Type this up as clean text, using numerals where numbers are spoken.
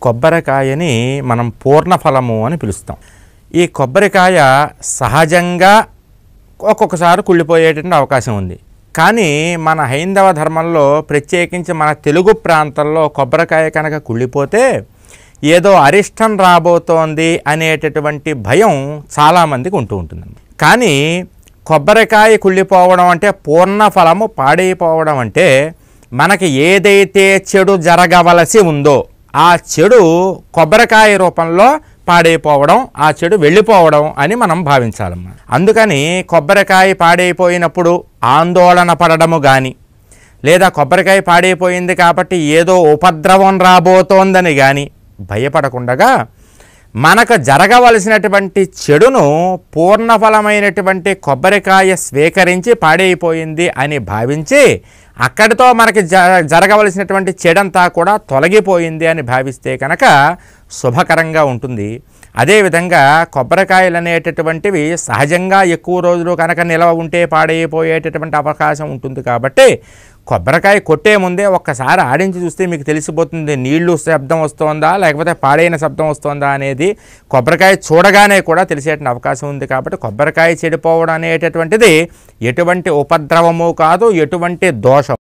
కొబ్బరికాయని మనం పూర్ణఫలము అని పిలుస్తాం. ఈ కొబ్బరికాయ సహజంగా ఒక్కొక్కసారి కుళ్ళిపోయేటువంటి అవకాశం ఉంది. కానీ మన హైందవ ధర్మంలో ప్రత్యేకించి మన తెలుగు ప్రాంతంలో కొబ్బరికాయ కనుక కుళ్ళిపోతే ఏదో అరిష్టం రాబోతోంది అనేటటువంటి భయం చాలామందికి ఉంటుంది. కానీ కొబ్బరికాయ కుళ్ళిపోవడం అంటే పూర్ణఫలము పాడైపోవడం అంటే మనకి ఏదైతే చెడు జరగవలసి ఉందో ఆ చెడు కొబ్బరికాయ రూపంలో పాడైపోవడం, ఆ చెడు వెళ్ళిపోవడం అని మనం భావించాలమ్మా. అందుకని కొబ్బరికాయ పాడైపోయినప్పుడు ఆందోళన పడడము కానీ, లేదా కొబ్బరికాయ పాడైపోయింది కాబట్టి ఏదో ఉపద్రవం రాబోతోందని కానీ భయపడకుండా మనకు జరగవలసినటువంటి చెడును పూర్ణఫలమైనటువంటి కొబ్బరికాయ స్వీకరించి పాడైపోయింది అని భావించి అక్కడితో మనకి జరగవలసినటువంటి చెడంతా కూడా తొలగిపోయింది అని భావిస్తే కనుక శుభకరంగా ఉంటుంది. అదేవిధంగా కొబ్బరికాయలు అనేటటువంటివి సహజంగా ఎక్కువ రోజులు కనుక నిలవ ఉంటే పాడైపోయేటటువంటి అవకాశం ఉంటుంది. కాబట్టి కొబ్బరికాయ కొట్టే ముందే ఒక్కసారి ఆడించి చూస్తే మీకు తెలిసిపోతుంది నీళ్లు శబ్దం వస్తుందా లేకపోతే పాడైన శబ్దం వస్తుందా అనేది కొబ్బరికాయ చూడగానే కూడా తెలిసేటువంటి అవకాశం ఉంది. కాబట్టి కొబ్బరికాయ చెడిపోవడం అనేటటువంటిది ఎటువంటి ఉపద్రవము కాదు, ఎటువంటి దోషం